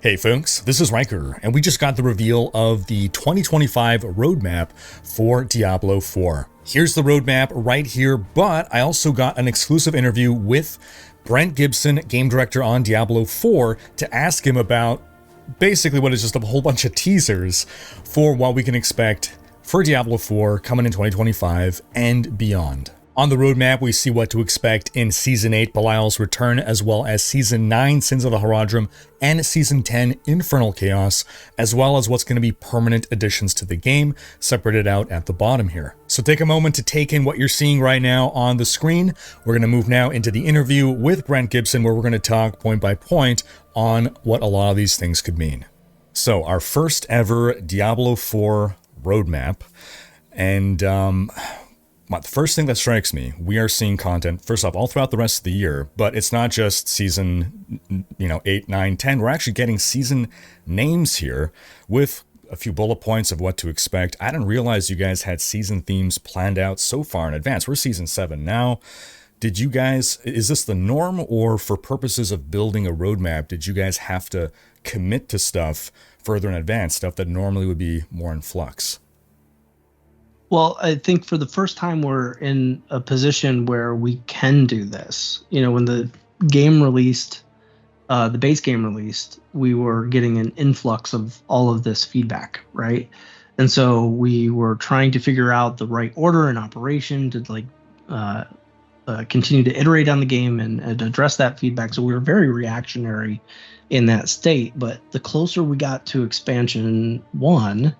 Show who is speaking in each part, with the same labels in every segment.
Speaker 1: Hey folks, this is Rhykker, and we just got the reveal of the 2025 roadmap for Diablo 4. Here's the roadmap right here, but I also got an exclusive interview with Brent Gibson, game director on Diablo 4, to ask him about basically what is just a whole bunch of teasers for what we can expect for Diablo 4 coming in 2025 and beyond. On the roadmap, we see what to expect in Season 8, Belial's Return, as well as Season 9, Sins of the Haradrim, and Season 10, Infernal Chaos, as well as what's going to be permanent additions to the game, separated out at the bottom here. So take a moment to take in what you're seeing right now on the screen. We're going to move now into the interview with Brent Gibson, where we're going to talk point by point on what a lot of these things could mean. So our first ever Diablo 4 roadmap, and the first thing that strikes me, we are seeing content, first off, all throughout the rest of the year, but it's not just season, 8, 9, 10. We're actually getting season names here with a few bullet points of what to expect. I didn't realize you guys had season themes planned out so far in advance. We're season 7 now. Did you guys, is this the norm, or for purposes of building a roadmap, did you guys have to commit to stuff further in advance, stuff that normally would be more in flux?
Speaker 2: Well, I think for the first time, we're in a position where we can do this. When the game released, the base game released, we were getting an influx of all of this feedback, right? And so we were trying to figure out the right order and operation to continue to iterate on the game and address that feedback. So we were very reactionary in that state. But the closer we got to expansion 1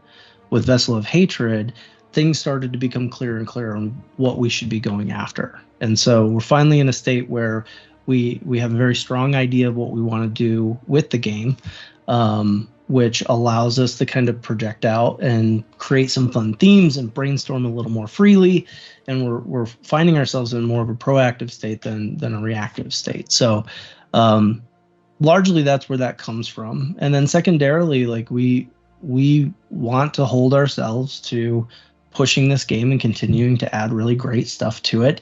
Speaker 2: with Vessel of Hatred, things started to become clearer and clearer on what we should be going after. And so we're finally in a state where we have a very strong idea of what we want to do with the game, which allows us to kind of project out and create some fun themes and brainstorm a little more freely. And we're finding ourselves in more of a proactive state than a reactive state. So largely that's where that comes from. And then secondarily, we want to hold ourselves to pushing this game and continuing to add really great stuff to it.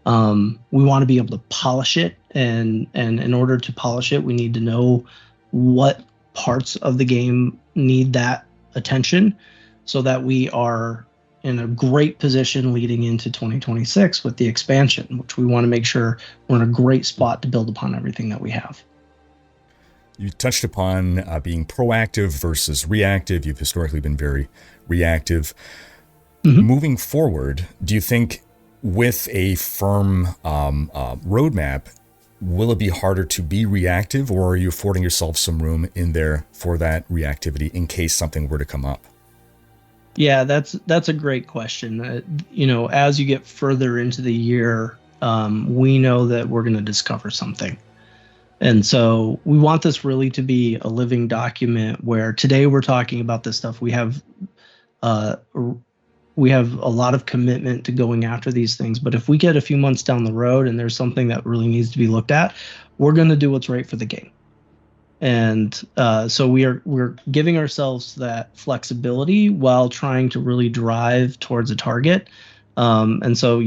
Speaker 2: We want to be able to polish it, and in order to polish it, we need to know what parts of the game need that attention so that we are in a great position leading into 2026 with the expansion, which we want to make sure we're in a great spot to build upon everything that we have.
Speaker 1: You touched upon being proactive versus reactive. You've historically been very reactive. Mm-hmm. Moving forward, do you think with a firm roadmap, will it be harder to be reactive, or are you affording yourself some room in there for that reactivity in case something were to come up?
Speaker 2: Yeah, that's a great question. As you get further into the year, we know that we're going to discover something. And so we want this really to be a living document where today we're talking about this stuff. We have a lot of commitment to going after these things. But if we get a few months down the road and there's something that really needs to be looked at, we're going to do what's right for the game. And so we're giving ourselves that flexibility while trying to really drive towards a target. And so,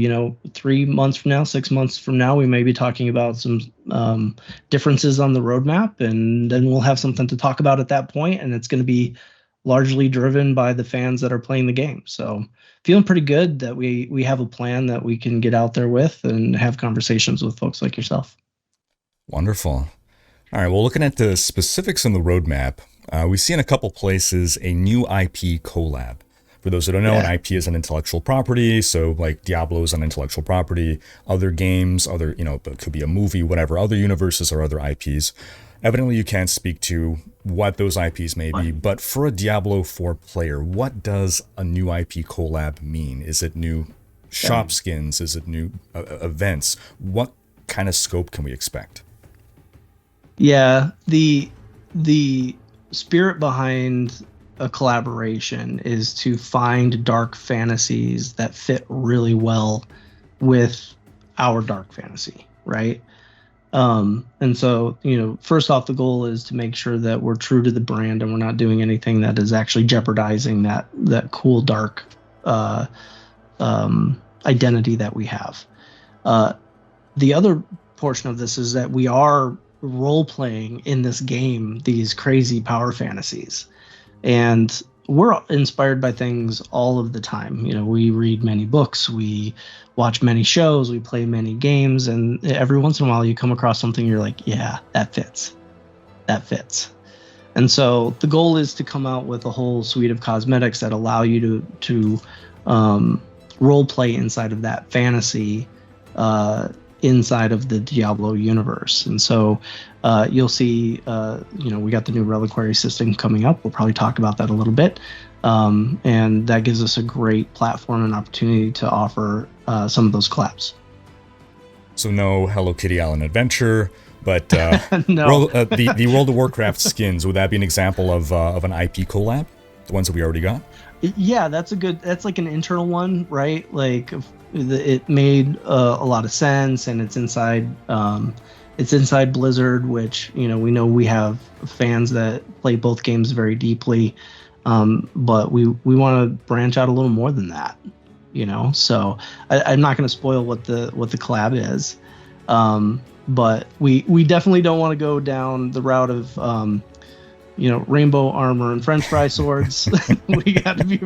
Speaker 2: 3 months from now, 6 months from now, we may be talking about some differences on the roadmap, and then we'll have something to talk about at that point, and it's going to be largely driven by the fans that are playing the game. So feeling pretty good that we have a plan that we can get out there with and have conversations with folks like yourself.
Speaker 1: Wonderful. All right, well, looking at the specifics in the roadmap, we see in a couple places a new IP collab. For those who don't know, An IP is an intellectual property. So like Diablo is an intellectual property, other games, it could be a movie, whatever, other universes or other IPs. Evidently, you can't speak to what those IPs may be, but for a Diablo 4 player, what does a new IP collab mean? Is it new shop skins? Is it new events? What kind of scope can we expect?
Speaker 2: Yeah, the spirit behind a collaboration is to find dark fantasies that fit really well with our dark fantasy, right? And so, first off, the goal is to make sure that we're true to the brand and we're not doing anything that is actually jeopardizing that cool, dark identity that we have. The other portion of this is that we're role playing in this game these crazy power fantasies. And we're inspired by things all of the time. You know, we read many books, we watch many shows, we play many games, and every once in a while you come across something you're like, yeah, that fits. That fits. And so the goal is to come out with a whole suite of cosmetics that allow you to role play inside of that fantasy, inside of the Diablo universe. And so you'll see, we got the new reliquary system coming up. We'll probably talk about that a little bit. And that gives us a great platform and opportunity to offer some of those collabs.
Speaker 1: So no Hello Kitty Island Adventure, but
Speaker 2: no.
Speaker 1: the World of Warcraft skins, would that be an example of an IP collab? The ones that we already got?
Speaker 2: Yeah, that's like an internal one, right? Like it made a lot of sense, and it's inside Blizzard, which, we know we have fans that play both games very deeply, but we want to branch out a little more than that, So I'm not going to spoil what the collab is, but we definitely don't want to go down the route of rainbow armor and French fry swords. We got to be.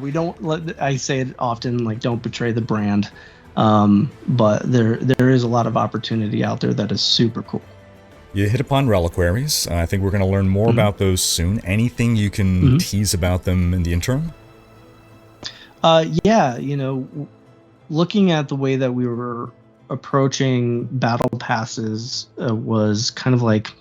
Speaker 2: We don't let. I say it often, like, don't betray the brand. But there is a lot of opportunity out there that is super cool.
Speaker 1: You hit upon reliquaries. I think we're going to learn more about those soon. Anything you can tease about them in the interim?
Speaker 2: Yeah, looking at the way that we were approaching battle passes was kind of like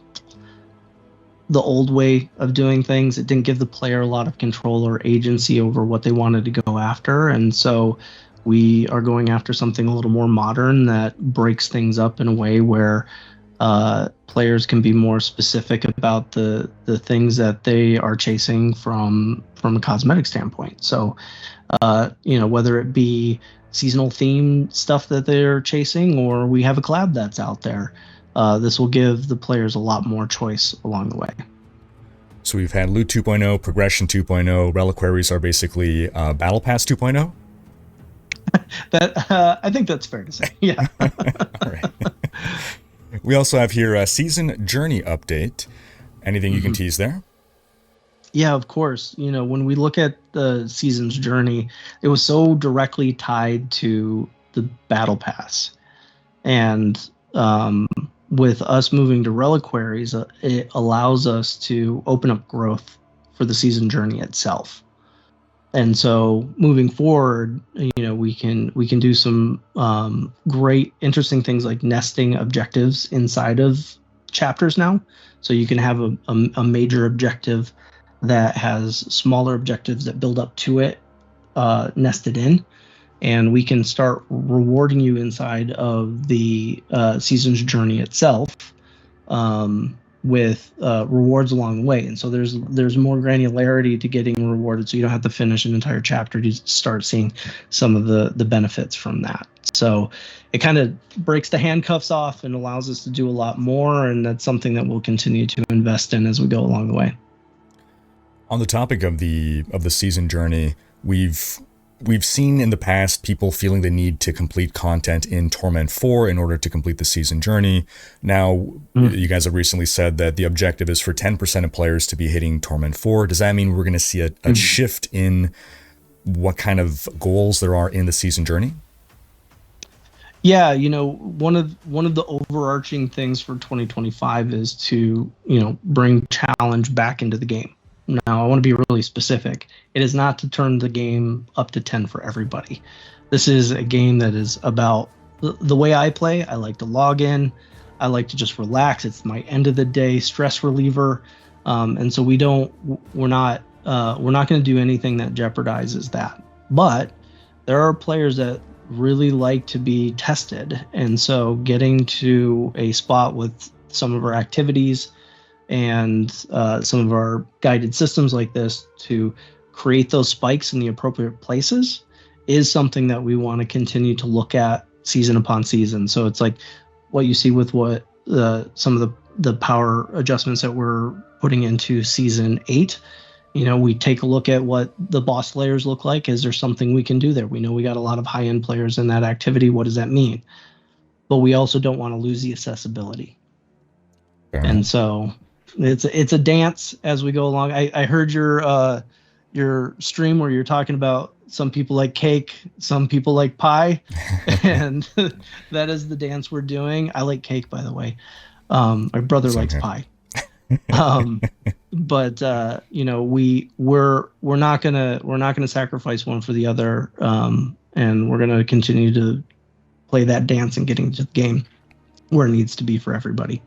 Speaker 2: the old way of doing things. It didn't give the player a lot of control or agency over what they wanted to go after. And so we are going after something a little more modern that breaks things up in a way where players can be more specific about the things that they are chasing from a cosmetic standpoint. So, whether it be seasonal theme stuff that they're chasing, or we have a collab that's out there, this will give the players a lot more choice along the way.
Speaker 1: So we've had Loot 2.0, Progression 2.0, Reliquaries are basically Battle Pass 2.0?
Speaker 2: I think that's fair to say, yeah.
Speaker 1: All right. We also have here a Season Journey update. Anything you can tease there?
Speaker 2: Yeah, of course. When we look at the Season's Journey, it was so directly tied to the Battle Pass. And with us moving to Reliquaries, it allows us to open up growth for the Season Journey itself. And so moving forward, we can do some great, interesting things like nesting objectives inside of chapters now. So you can have a major objective that has smaller objectives that build up to it, nested in. And we can start rewarding you inside of the Season's Journey itself with rewards along the way. And so there's more granularity to getting rewarded, so you don't have to finish an entire chapter to start seeing some of the benefits from that. So it kind of breaks the handcuffs off and allows us to do a lot more, and that's something that we'll continue to invest in as we go along the way.
Speaker 1: On the topic of the Season Journey, we've seen in the past people feeling the need to complete content in Torment 4 in order to complete the Season Journey. Now, you guys have recently said that the objective is for 10% of players to be hitting Torment 4. Does that mean we're going to see a shift in what kind of goals there are in the Season Journey?
Speaker 2: Yeah, one of the overarching things for 2025 is to, bring challenge back into the game. Now, I want to be really specific. It is not to turn the game up to 10 for everybody. This is a game that is about the way I play. I like to log in. I like to just relax. It's my end of the day stress reliever. And so we're not going to do anything that jeopardizes that. But there are players that really like to be tested. And so getting to a spot with some of our activities and some of our guided systems like this to create those spikes in the appropriate places is something that we want to continue to look at season upon season. So it's like what you see with what some of the power adjustments that we're putting into Season 8. We take a look at what the boss layers look like. Is there something we can do there? We know we got a lot of high-end players in that activity. What does that mean? But we also don't want to lose the accessibility. And so it's a dance as we go along. I heard your stream where you're talking about some people like cake, some people like pie, and that is the dance we're doing. I like cake, by the way. My brother likes pie. But we're not gonna sacrifice one for the other, and we're gonna continue to play that dance and getting to the game where it needs to be for everybody.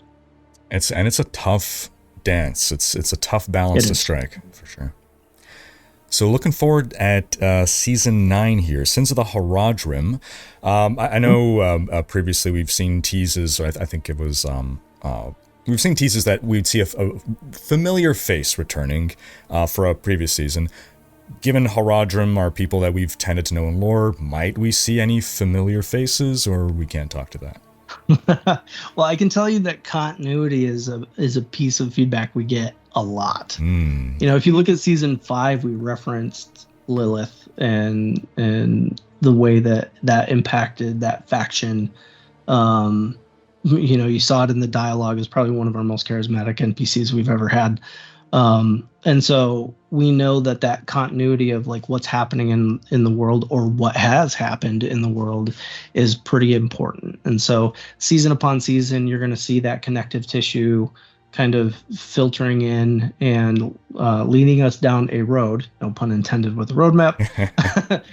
Speaker 1: It's a tough dance. It's a tough balance to strike, for sure. So looking forward at Season 9 here, Sins of the Haradrim. I know previously we've seen teases, I think it was... we've seen teases that we'd see a familiar face returning for a previous season. Given Haradrim are people that we've tended to know in lore, might we see any familiar faces, or we can't talk to that?
Speaker 2: Well, I can tell you that continuity is a piece of feedback we get a lot. If you look at Season 5, we referenced Lilith and the way that impacted that faction. You saw it in the dialogue. Is probably one of our most charismatic NPCs we've ever had. And so we know that continuity of like what's happening in the world, or what has happened in the world, is pretty important. And so season upon season, you're going to see that connective tissue kind of filtering in and leading us down a road, no pun intended with the roadmap,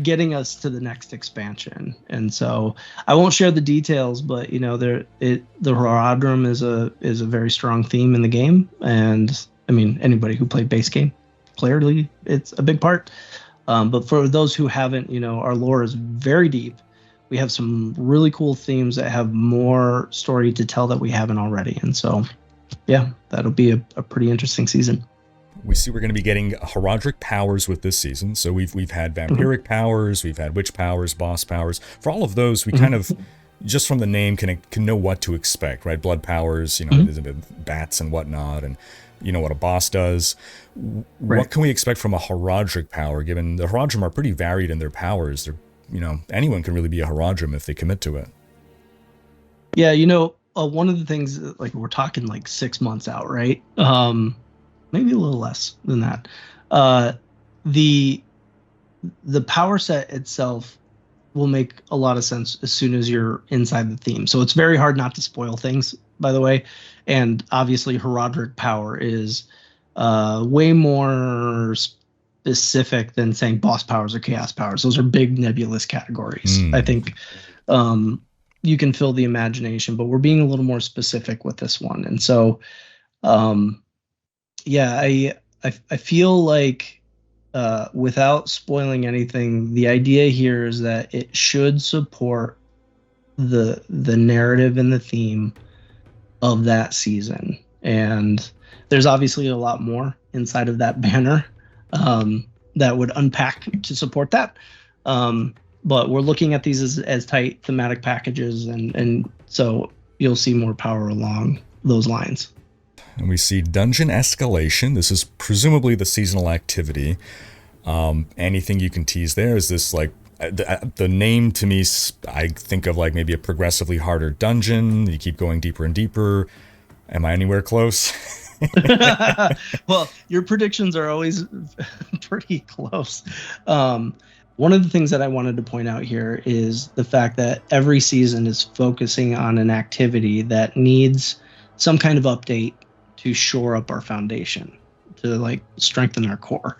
Speaker 2: getting us to the next expansion. And so I won't share the details, but the Haradrim is a very strong theme in the game. And I mean, anybody who played base game, clearly it's a big part. But for those who haven't, our lore is very deep. We have some really cool themes that have more story to tell that we haven't already. And so, yeah, that'll be a pretty interesting season.
Speaker 1: We see we're going to be getting Haradric powers with this season. So we've had vampiric powers, we've had witch powers, boss powers. For all of those, we kind of, just from the name, can know what to expect, right? Blood powers, bats and whatnot, and what a boss does. Right. What can we expect from a Haradric power, given the Haradrim are pretty varied in their powers? They're, anyone can really be a Haradrim if they commit to it.
Speaker 2: Yeah, one of the things, like we're talking like 6 months out, right? Maybe a little less than that. The power set itself will make a lot of sense as soon as you're inside the theme. So it's very hard not to spoil things, by the way. And obviously Haradric power is way more specific than saying boss powers or chaos powers. Those are big nebulous categories. I think you can fill the imagination, but we're being a little more specific with this one. And so I feel like without spoiling anything, the idea here is that it should support the narrative and the theme of that season. And there's obviously a lot more inside of that banner that would unpack to support that. But we're looking at these as tight thematic packages, and so you'll see more power along those lines.
Speaker 1: And we see dungeon escalation. This is presumably the seasonal activity. Anything you can tease there? Is this like the name to me? I think of like maybe a progressively harder dungeon. You keep going deeper and deeper. Am I anywhere close?
Speaker 2: Well, your predictions are always pretty close. One of the things that I wanted to point out here is the fact that every season is focusing on an activity that needs some kind of update to shore up our foundation, to like strengthen our core.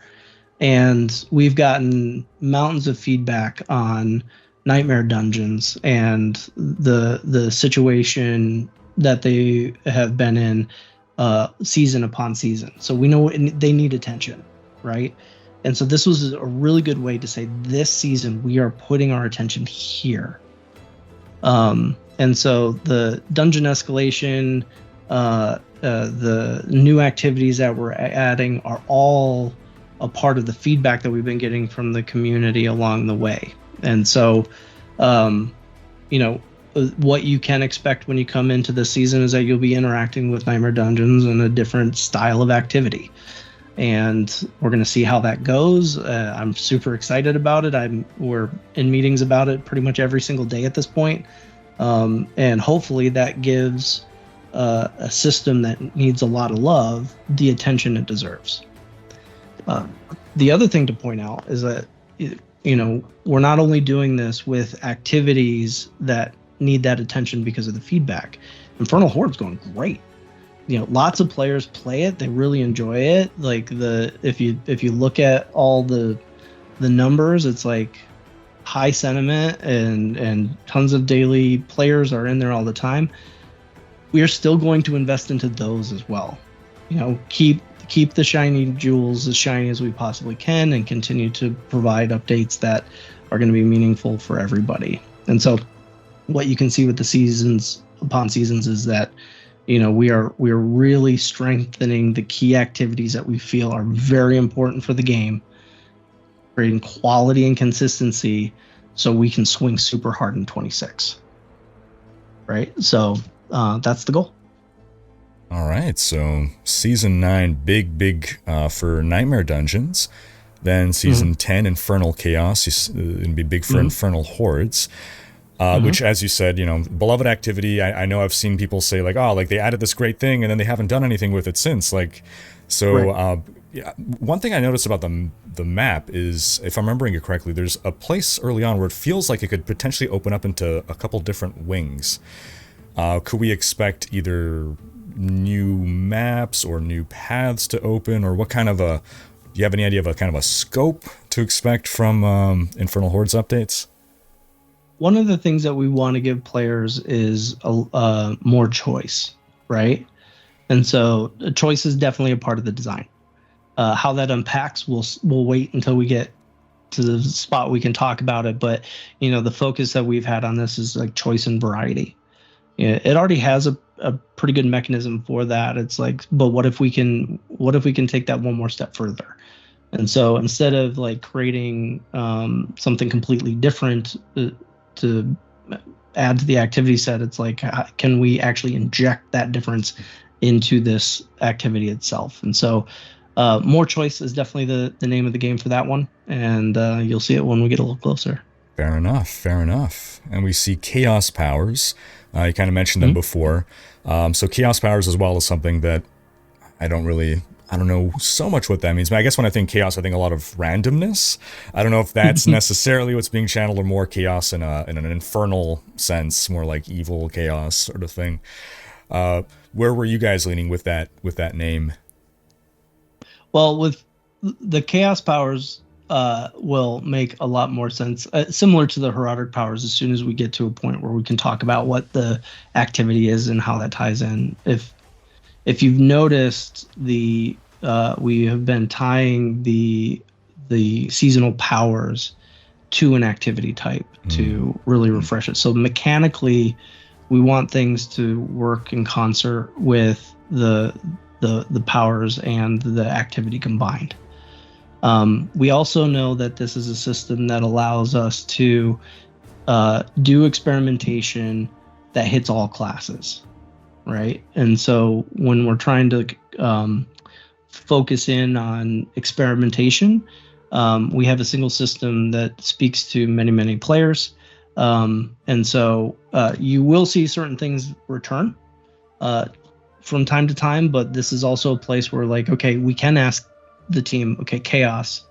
Speaker 2: And we've gotten mountains of feedback on nightmare dungeons and the situation that they have been in season upon season. So we know they need attention, right? And so this was a really good way to say this season we are putting our attention here. And so the dungeon escalation, the new activities that we're adding are all a part of the feedback that we've been getting from the community along the way. And so, what you can expect when you come into the season is that you'll be interacting with Nightmare Dungeons in a different style of activity. And we're going to see how that goes. I'm super excited about it. We're in meetings about it pretty much every single day at this point. And hopefully that gives a system that needs a lot of love the attention it deserves. The other thing to point out is that we're not only doing this with activities that need that attention because of the feedback. Infernal Horde's going great. Lots of players play it. They really enjoy it. Like if you look at all the numbers, it's like high sentiment and tons of daily players are in there all the time. We are still going to invest into those as well. Keep the shiny jewels as shiny as we possibly can and continue to provide updates that are going to be meaningful for everybody. And so what you can see with the seasons upon seasons is that we are really strengthening the key activities that we feel are very important for the game, creating quality and consistency so we can swing super hard in 26. Right? So that's the goal.
Speaker 1: All right, so Season 9, big for Nightmare Dungeons. Then Season 10, Infernal Chaos, is going to be big for Infernal Hordes. Which, as you said, beloved activity. I know I've seen people say they added this great thing and then they haven't done anything with it since. One thing I noticed about the map is, if I'm remembering it correctly, there's a place early on where it feels like it could potentially open up into a couple different wings. Could we expect either new maps or new paths to open, or what kind of do you have any idea of a kind of a scope to expect from Infernal Hordes updates?
Speaker 2: One of the things that we want to give players is more choice, right? And so choice is definitely a part of the design. How that unpacks, we'll wait until we get to the spot we can talk about it. But the focus that we've had on this is like choice and variety. It already has a pretty good mechanism for that. It's like, but what if we can take that one more step further? And so instead of creating something completely different to add to the activity set, it's like, can we actually inject that difference into this activity itself? And so more choice is definitely the name of the game for that one, and you'll see it when we get a little closer.
Speaker 1: Fair enough. And we see chaos powers. You kind of mentioned them before. So chaos powers as well is something that I don't know so much what that means. But I guess when I think chaos, I think a lot of randomness. I don't know if that's necessarily what's being channeled, or more chaos in an infernal sense, more like evil chaos sort of thing. Where were you guys leaning with that name?
Speaker 2: Well, with the chaos powers will make a lot more sense, similar to the herodic powers, as soon as we get to a point where we can talk about what the activity is and how that ties in. If you've noticed, we have been tying the seasonal powers to an activity type to really refresh it. So mechanically, we want things to work in concert with the powers and the activity combined. We also know that this is a system that allows us to do experimentation that hits all classes, right? And so when we're trying to focus in on experimentation, we have a single system that speaks to many players. And so you will see certain things return from time to time, but this is also a place where okay, we can ask the team, okay, chaos,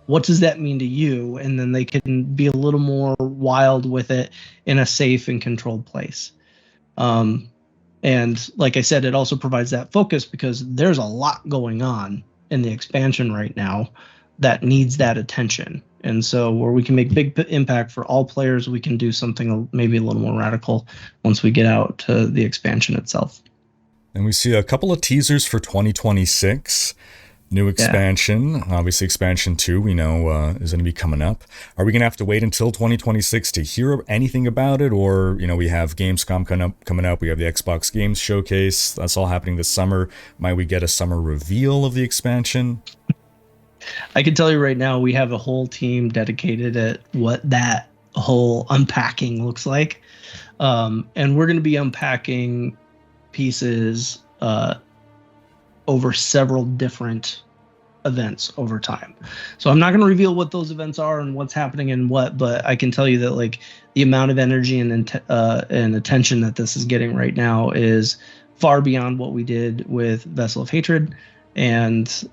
Speaker 2: what does that mean to you? And then they can be a little more wild with it in a safe and controlled place. And like I said, it also provides that focus because there's a lot going on in the expansion right now that needs that attention. And so where we can make big impact for all players, we can do something maybe a little more radical once we get out to the expansion itself.
Speaker 1: And we see a couple of teasers for 2026. New expansion, obviously expansion 2, we know is going to be coming up. Are we going to have to wait until 2026 to hear anything about it? Or, we have Gamescom coming up. We have the Xbox Games Showcase. That's all happening this summer. Might we get a summer reveal of the expansion?
Speaker 2: I can tell you right now, we have a whole team dedicated at what that whole unpacking looks like. And we're going to be unpacking pieces over several different events over time. So I'm not going to reveal what those events are and what's happening and what, but I can tell you that the amount of energy and attention that this is getting right now is far beyond what we did with Vessel of Hatred, and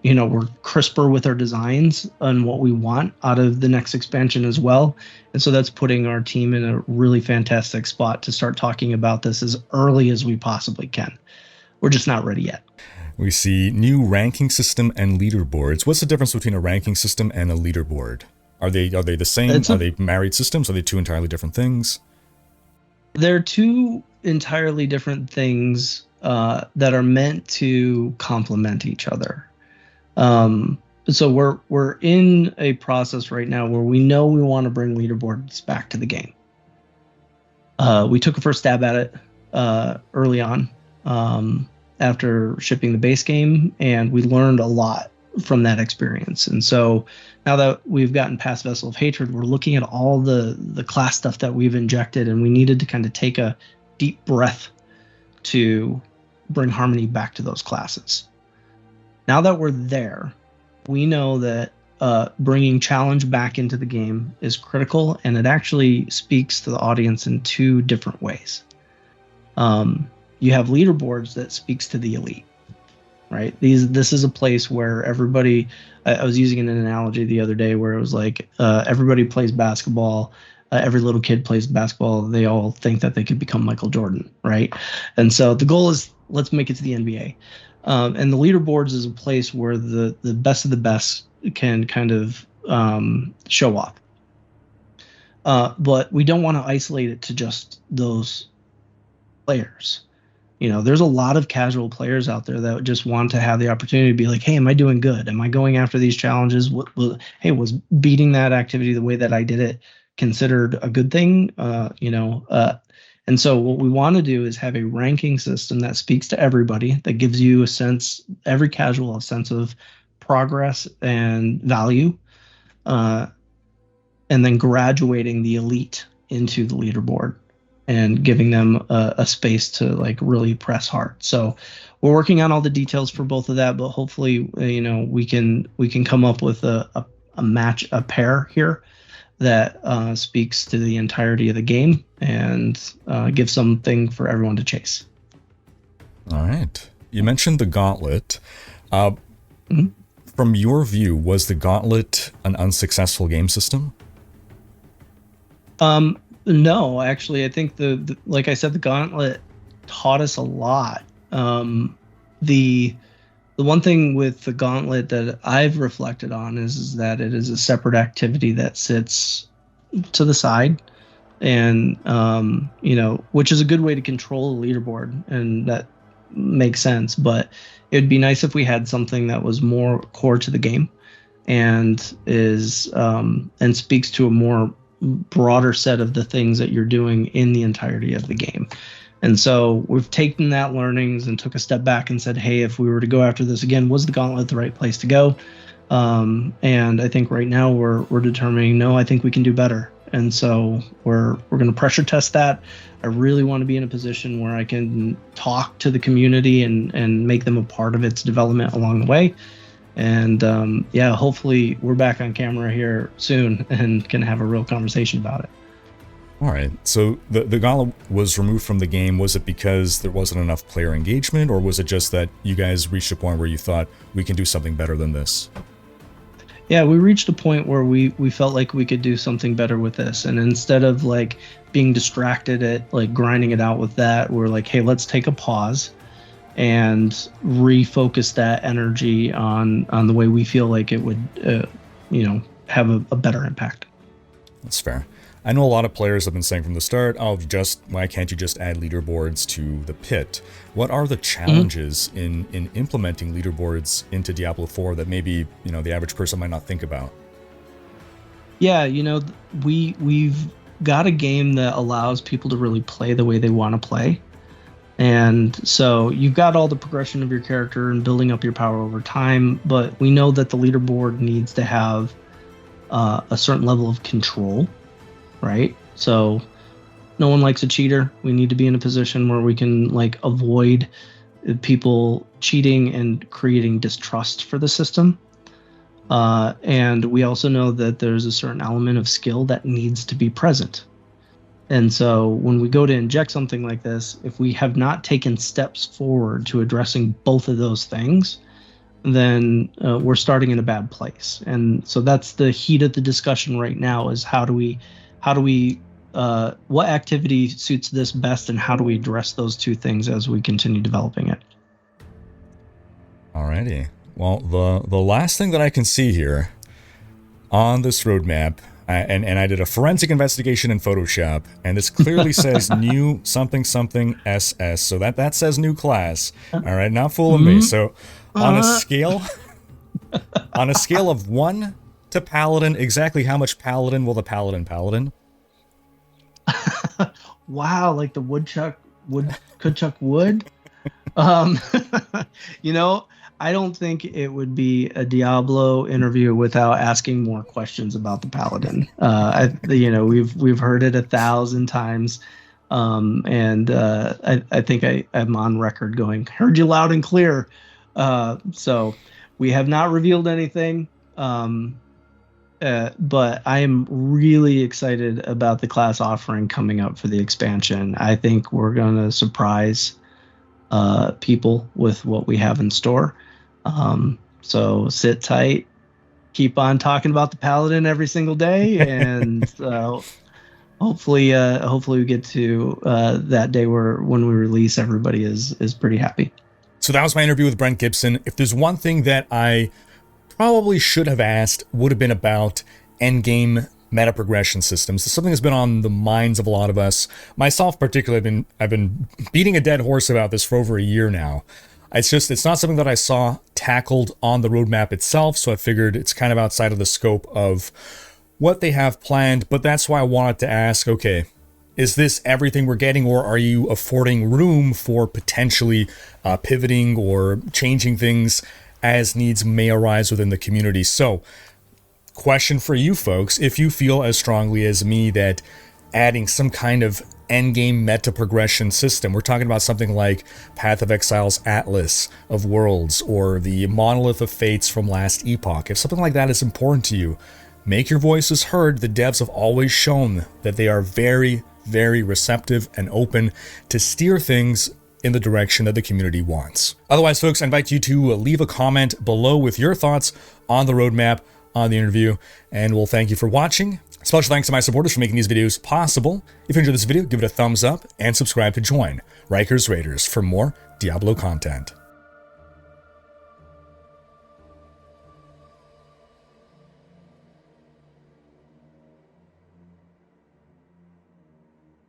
Speaker 2: we're crisper with our designs and what we want out of the next expansion as well. And so that's putting our team in a really fantastic spot to start talking about this as early as we possibly can. We're just not ready yet.
Speaker 1: We see new ranking system and leaderboards. What's the difference between a ranking system and a leaderboard? Are they the same? Are they married systems? Are they two entirely different things?
Speaker 2: They're two entirely different things that are meant to complement each other. So we're in a process right now where we know we want to bring leaderboards back to the game. We took a first stab at it early on after shipping the base game, and we learned a lot from that experience. And so now that we've gotten past Vessel of Hatred, we're looking at all the class stuff that we've injected, and we needed to kind of take a deep breath to bring harmony back to those classes. Now that we're there, we know that bringing challenge back into the game is critical, and it actually speaks to the audience in two different ways. You have leaderboards that speaks to the elite, right? This is a place where everybody, I was using an analogy the other day where it was like everybody plays basketball, every little kid plays basketball, they all think that they could become Michael Jordan, right? And so the goal is, let's make it to the NBA. And the leaderboards is a place where the best of the best can kind of show off. But we don't want to isolate it to just those players. There's a lot of casual players out there that just want to have the opportunity to be like, hey, am I doing good? Am I going after these challenges? Hey, was beating that activity the way that I did it considered a good thing? And so what we want to do is have a ranking system that speaks to everybody, that gives you a sense, every casual, a sense of progress and value, and then graduating the elite into the leaderboard and giving them a space to like really press hard. So we're working on all the details for both of that, but hopefully, we can come up with a pair here that speaks to the entirety of the game and give something for everyone to chase.
Speaker 1: All right. You mentioned the Gauntlet. From your view, was the Gauntlet an unsuccessful game system?
Speaker 2: No, actually, I think like I said, the Gauntlet taught us a lot. The one thing with the Gauntlet that I've reflected on is that it is a separate activity that sits to the side, and which is a good way to control the leaderboard, and that makes sense. But it'd be nice if we had something that was more core to the game and and speaks to a more broader set of the things that you're doing in the entirety of the game. And so we've taken that learnings and took a step back and said, hey, if we were to go after this again, was the Gauntlet the right place to go? And I think right now we're determining, no, I think we can do better. And so we're going to pressure test that. I really want to be in a position where I can talk to the community and make them a part of its development along the way. And hopefully we're back on camera here soon and can have a real conversation about it.
Speaker 1: All right. So the Gauntlet was removed from the game. Was it because there wasn't enough player engagement, or was it just that you guys reached a point where you thought we can do something better than this?
Speaker 2: Yeah, we reached a point where we felt like we could do something better with this. And instead of like being distracted at like grinding it out with that, we're like, hey, let's take a pause and refocus that energy on the way we feel like it would, have a better impact.
Speaker 1: That's fair. I know a lot of players have been saying from the start, why can't you just add leaderboards to the pit? What are the challenges in implementing leaderboards into Diablo 4 that maybe, the average person might not think about?
Speaker 2: Yeah, we've got a game that allows people to really play the way they want to play. And so you've got all the progression of your character and building up your power over time, but we know that the leaderboard needs to have a certain level of control, right? So no one likes a cheater. We need to be in a position where we can like avoid people cheating and creating distrust for the system. And we also know that there's a certain element of skill that needs to be present. And so when we go to inject something like this, if we have not taken steps forward to addressing both of those things, then we're starting in a bad place. And so that's the heat of the discussion right now, is how do we what activity suits this best, and how do we address those two things as we continue developing it?
Speaker 1: Alrighty. Well, the last thing that I can see here on this roadmap, and I did a forensic investigation in Photoshop, and this clearly says new something something SS. So that says new class. All right, not fooling me. So on a scale of 1 to Paladin, exactly how much Paladin will the Paladin?
Speaker 2: Wow, like the woodchuck wood. I don't think it would be a Diablo interview without asking more questions about the Paladin. We've heard it 1,000 times, and I think I'm on record going, heard you loud and clear. So we have not revealed anything, but I am really excited about the class offering coming up for the expansion. I think we're going to surprise people with what we have in store. So sit tight, keep on talking about the Paladin every single day, and hopefully we get to that day when we release, everybody is pretty happy.
Speaker 1: So that was my interview with Brent Gibson. If there's one thing that I probably should have asked, would have been about endgame meta progression systems. It's something that's been on the minds of a lot of us. Myself particularly, I've been beating a dead horse about this for over a year now. It's not something that I saw tackled on the roadmap itself, so I figured it's kind of outside of the scope of what they have planned, but that's why I wanted to ask, okay, is this everything we're getting, or are you affording room for potentially pivoting or changing things as needs may arise within the community? So, question for you folks, if you feel as strongly as me that adding some kind of endgame meta progression system, we're talking about something like Path of Exile's Atlas of Worlds or the Monolith of Fates from last epoch, if something like that is important to you, make your voices heard. The devs have always shown that they are very, very receptive and open to steer things in the direction that the community wants. Otherwise, folks, I invite you to leave a comment below with your thoughts on the roadmap, on the interview, and we'll thank you for watching. Special thanks to my supporters for making these videos possible. If you enjoyed this video, give it a thumbs up and subscribe to join Rhykkers Raiders for more Diablo content.